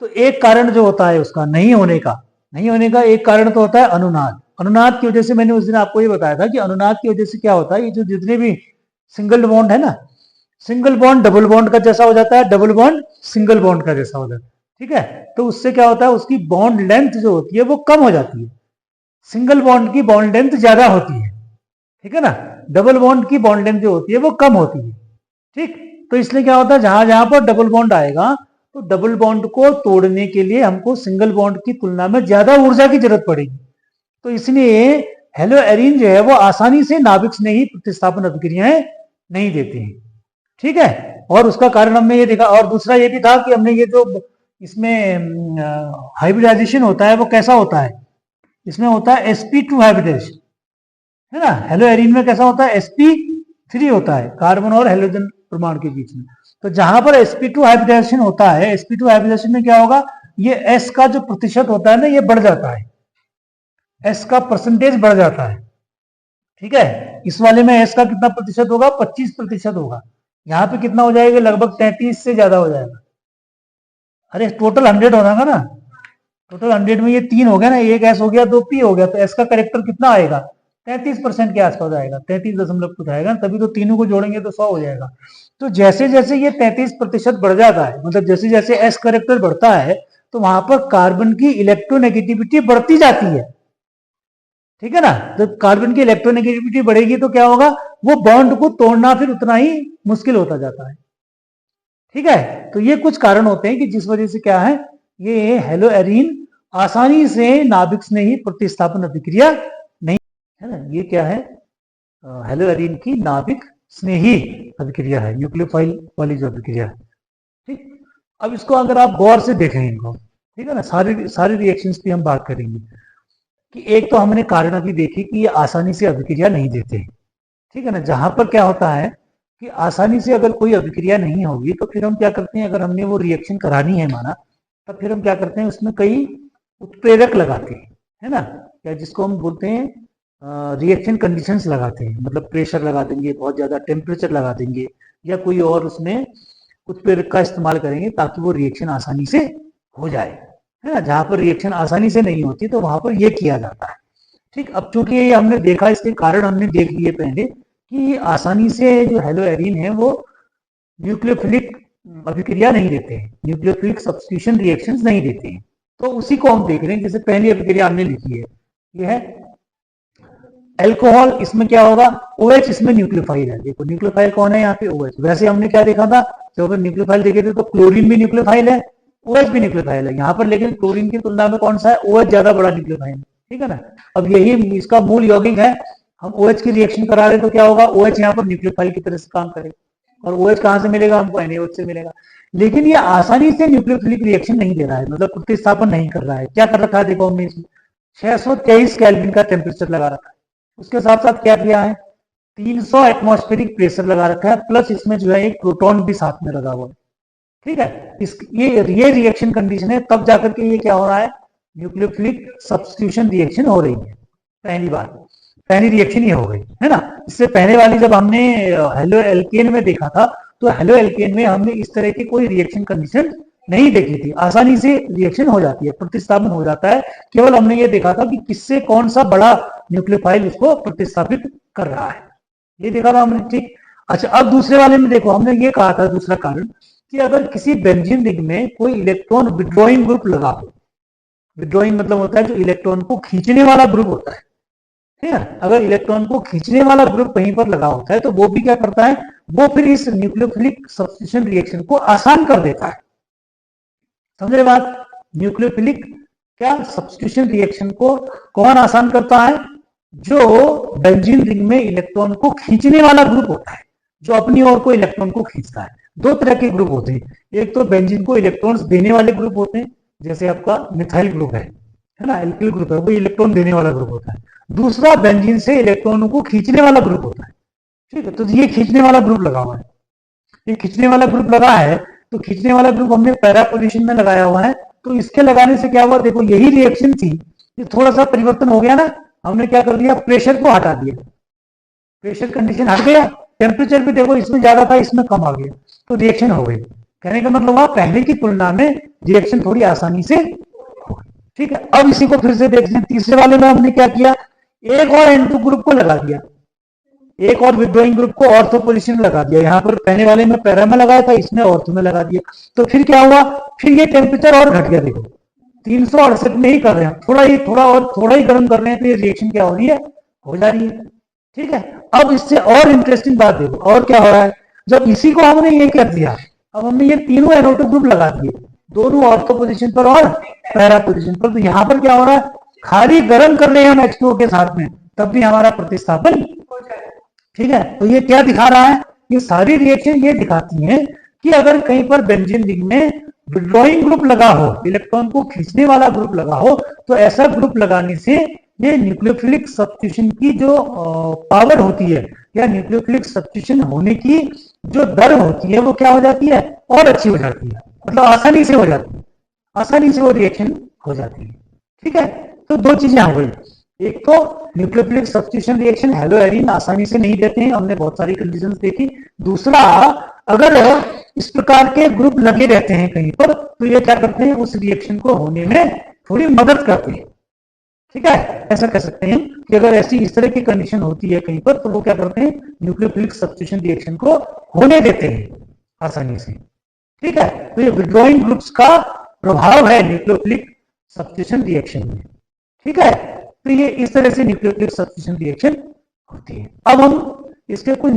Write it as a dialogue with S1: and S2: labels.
S1: तो एक कारण जो होता है उसका नहीं होने का एक कारण तो होता है अनुनाद। अनुनाद की वजह से मैंने उस दिन आपको ये बताया था कि अनुनाद की वजह से क्या होता है, ये जो जितने भी सिंगल बॉन्ड है ना, सिंगल बॉन्ड डबल बॉन्ड का जैसा हो जाता है, डबल बॉन्ड सिंगल बॉन्ड का जैसा हो जाता है। ठीक है, तो उससे क्या होता है, उसकी बॉन्ड लेंथ जो होती है वो कम हो जाती है, सिंगल बॉन्ड की बॉन्ड लेंथ ज्यादा होती है। ठीक है ना, डबल बॉन्ड की बॉन्ड लेंथ जो होती है वो कम होती है। ठीक, तो इसलिए क्या होता है, जहां जहां पर डबल बॉन्ड आएगा तो डबल बॉन्ड को तोड़ने के लिए हमको सिंगल बॉन्ड की तुलना में ज्यादा ऊर्जा की जरूरत पड़ेगी। तो इसलिए हेलो एरिन जो है वो आसानी से नाभिक से नहीं प्रतिस्थापन अभिक्रियाएं नहीं देते हैं। ठीक है, और उसका कारण हमने ये देखा, और दूसरा ये भी था कि हमने ये जो इसमें हाइब्रिडाइजेशन होता है वो कैसा होता है, इसमें होता है sp2 हाइब्रिडाइजेशन, है ना। हेलो एरिन में कैसा होता है, sp3 होता है, कार्बन और हेलोजन परमाणु के बीच में। तो जहां पर sp2 हाइब्रिडाइजेशन होता है, sp2 हाइब्रिडाइजेशन में क्या होगा, ये s का जो प्रतिशत होता है ना ये बढ़ जाता है, s का परसेंटेज बढ़ जाता है। ठीक है, इस वाले में s का कितना प्रतिशत होगा, 25% होगा। यहाँ पे कितना हो जाएगा, लगभग 33 से ज्यादा हो जाएगा। अरे टोटल 100 होगा ना, टोटल 100 में ये 3 हो गया ना, एक एस हो गया 2 पी हो गया, तो एस का करेक्टर कितना आएगा, 33% के आसपास आएगा, 33 कुछ आएगा, तभी तो तीनों को जोड़ेंगे तो 100 हो जाएगा। तो जैसे जैसे ये 33% बढ़ जाता है, मतलब जैसे जैसे एस करेक्टर बढ़ता है तो वहां पर कार्बन की इलेक्ट्रोनेगेटिविटी बढ़ती जाती है। ठीक है ना, जब कार्बन की इलेक्ट्रोनेगेटिविटी बढ़ेगी तो क्या होगा, वो बॉन्ड को तोड़ना फिर उतना ही मुश्किल होता जाता है। ठीक है, तो ये कुछ कारण होते हैं कि जिस वजह से क्या है, ये हेलो एरीन आसानी से नाभिक से नहीं प्रतिस्थापन अभिक्रिया नहीं, है ना। ये क्या है, हेलो एरीन की नाभिक स्नेही अभिक्रिया है, न्यूक्लियोफाइल वाली जो अभिक्रिया है। ठीक, अब इसको अगर आप गौर से देखें इनको, ठीक है ना, सारे रिएक्शंस की हम बात करेंगे कि एक तो हमने कारण अभी देखी कि ये आसानी से अभिक्रिया नहीं देते। ठीक है ना, जहां पर क्या होता है कि आसानी से अगर कोई अभिक्रिया नहीं होगी तो फिर हम क्या करते हैं, अगर हमने वो रिएक्शन करानी है माना, तब फिर हम क्या करते हैं, उसमें कई उत्प्रेरक लगाते हैं, है ना, या जिसको हम बोलते हैं रिएक्शन कंडीशंस लगाते हैं, मतलब प्रेशर लगा देंगे, बहुत ज्यादा टेम्परेचर लगा देंगे, या कोई और उसमें उत्प्रेरक का इस्तेमाल करेंगे ताकि वो रिएक्शन आसानी से हो जाए, है ना। जहां पर रिएक्शन आसानी से नहीं होती तो वहां पर ये किया जाता है। ठीक, अब चूंकि ये हमने देखा, इसके कारण हमने देख लिए पहले कि आसानी से जो हेलो एरीन है वो न्यूक्लियोफिलिक अभिक्रिया नहीं देते हैं, न्यूक्लियोफिलिक सब्स्टिट्यूशन रिएक्शंस नहीं देते हैं। तो उसी को हम देख रहे हैं, जैसे पहली अभिक्रिया हमने लिखी है, ये है एल्कोहल, इसमें क्या होगा, OH इसमें न्यूक्लियोफाइल है। देखो न्यूक्लियोफाइल कौन है यहाँ पे, OH। वैसे हमने क्या देखा था, जब अगर न्यूक्लियोफाइल देखे थे तो क्लोरीन भी न्यूक्लियोफाइल है, OH भी न्यूक्लियोफाइल है यहाँ पर, लेकिन क्लोरीन की तुलना में कौन सा है, OH ज्यादा बड़ा न्यूक्लियोफाइल है। ठीक है ना, अब यही इसका मूल यौगिक है, हम OH की रिएक्शन करा रहे तो क्या होगा, OH यहाँ पर न्यूक्लियोफाइल की तरह से काम करेगा, और OH कहां से मिलेगा हमको, NaOH से मिलेगा। लेकिन ये आसानी से न्यूक्लियोफिलिक रिएक्शन नहीं दे रहा है, मतलब प्रतिस्थापन नहीं कर रहा है। क्या कर रखा है, देखो हमने इसमें 623 केल्विन का टेम्परेचर लगा रखा है, उसके साथ साथ क्या किया है, 300 एटमॉस्फेरिक प्रेशर लगा रखा है, प्लस इसमें जो है एक प्रोटॉन भी साथ में लगा हुआ है। ठीक है, ये रिएक्शन कंडीशन है, तब जाकर के ये क्या हो रहा है, न्यूक्लियोफिलिक सब्स्टिट्यूशन रिएक्शन हो रही है। पहली बात, पहली रिएक्शन ये हो गई, है ना। इससे पहले वाली जब हमने हेलो एल्केन में देखा था, तो हेलो एल्केन में हमने इस तरह की कोई रिएक्शन कंडीशन नहीं देखी थी, आसानी से रिएक्शन हो जाती है, प्रतिस्थापन हो जाता है। केवल हमने ये देखा था कि किससे कौन सा बड़ा न्यूक्लियोफाइल उसको प्रतिस्थापित कर रहा है, ये देखा था हमने। ठीक, अच्छा अब दूसरे वाले में देखो, हमने ये कहा था दूसरा कारण कि अगर किसी बेंजीन रिंग में कोई इलेक्ट्रॉन विड्रॉइंग ग्रुप लगा हो, विड्रॉइंग मतलब होता है जो इलेक्ट्रॉन को खींचने वाला ग्रुप होता है, ठीक है, अगर इलेक्ट्रॉन को खींचने वाला ग्रुप कहीं पर लगा होता है तो वो भी क्या करता है, वो फिर इस न्यूक्लियोफिलिक सब्स्टिट्यूशन रिएक्शन को आसान कर देता है। समझे बात, न्यूक्लियोफिलिक क्या सब्स्टिट्यूशन रिएक्शन को कौन आसान करता है, जो बेंजीन रिंग में इलेक्ट्रॉन को खींचने वाला ग्रुप होता है, जो अपनी ओर को इलेक्ट्रॉन को खींचता है। दो तरह के ग्रुप होते हैं, एक तो बेंजीन को इलेक्ट्रॉन्स देने वाले ग्रुप होते हैं, जैसे आपका मिथाइल ग्रुप है ना, एल्किल ग्रुप है, वो इलेक्ट्रॉन देने वाला ग्रुप होता है। दूसरा बेंजीन से इलेक्ट्रॉनों को खींचने वाला ग्रुप होता है। ठीक है, तो ये खींचने वाला ग्रुप लगा हुआ है, ये खींचने वाला ग्रुप लगा है, तो खींचने वाला ग्रुप हमने पैरा पोजीशन में लगाया हुआ है। तो इसके लगाने से क्या हुआ, देखो यही रिएक्शन थी, ये थोड़ा सा परिवर्तन हो गया ना, हमने क्या कर दिया, प्रेशर को हटा दिया, प्रेशर कंडीशन हट गया, टेम्परेचर भी देखो इसमें ज्यादा था, इसमें कम आ गया, तो रिएक्शन हो गई। कहने का मतलब हुआ पहले की तुलना में रिएक्शन थोड़ी आसानी से। ठीक है, अब इसी को फिर से देखते हैं। तीसरे वाले में हमने क्या किया, एक और N2 ग्रुप को लगा दिया, एक और विड्रॉइंग ग्रुप को ऑर्थो पोजीशन में लगा दिया। यहां पर पहले वाले में पैरा में लगाया था, इसमें ऑर्थो में लगा दिया। तो फिर क्या हुआ, फिर ये टेम्परेचर और घट गया। देखो 368 में ही कर रहे हैं, थोड़ा ही गर्म कर रहे हैं, तो ये रिएक्शन क्या हो रही है, हो जा रही है। ठीक है, अब इससे और इंटरेस्टिंग बात देखो, और क्या हो रहा है, जब इसी को हमने ये कर दिया, अब हमने ये तीनों NO2 ग्रुप लगा दिए, दोनों ऑर्थो पोजीशन पर और पैरा पोजीशन पर। तो यहां पर क्या हो रहा है, खाली गर्म कर रहे हैं हम H2O के साथ में, तब भी हमारा प्रतिस्थापन। ठीक है, तो ये क्या दिखा रहा है, ये सारी रिएक्शन ये दिखाती हैं कि अगर कहीं पर बेंजीन रिंग में विड्रॉइंग ग्रुप लगा हो, इलेक्ट्रॉन को खींचने वाला ग्रुप लगा हो, तो ऐसा ग्रुप लगाने से ये न्यूक्लियोफिलिक सब्स्टिट्यूशन की जो पावर होती है, या न्यूक्लियोफिलिक सब्स्टिट्यूशन होने की जो दर होती है, वो क्या हो जाती है, और अच्छी हो जाती है। मतलब आसानी से हो जाती है, आसानी से वो रिएक्शन हो जाती है। ठीक है, तो दो चीजें हो गई, एक तो nucleophilic substitution reaction hello Erin आसानी से नहीं देते हैं, हमने बहुत सारी कंडीशंस देखी। दूसरा, अगर इस प्रकार के ग्रुप लगे रहते हैं कहीं पर, तो ये क्या करते हैं, उस रिएक्शन को होने में थोड़ी मदद करते हैं। ठीक है, ऐसा कह सकते हैं कि अगर ऐसी इस तरह की कंडीशन होती है कहीं पर, तो वो क्या करते हैं, न्यूक्लियोफिलिक सब्स्टिट्यूशन रिएक्शन को होने देते हैं आसानी से। ठीक है, तो ये विड्रॉइंग ग्रुप्स का प्रभाव है न्यूक्लियोफिलिक सब्स्टिट्यूशन रिएक्शन में। ठीक है, तो ये इस तरह से न्यूक्लियोफिलिक सब्स्टिट्यूशन रिएक्शन होती है। अब हम इसके कुछ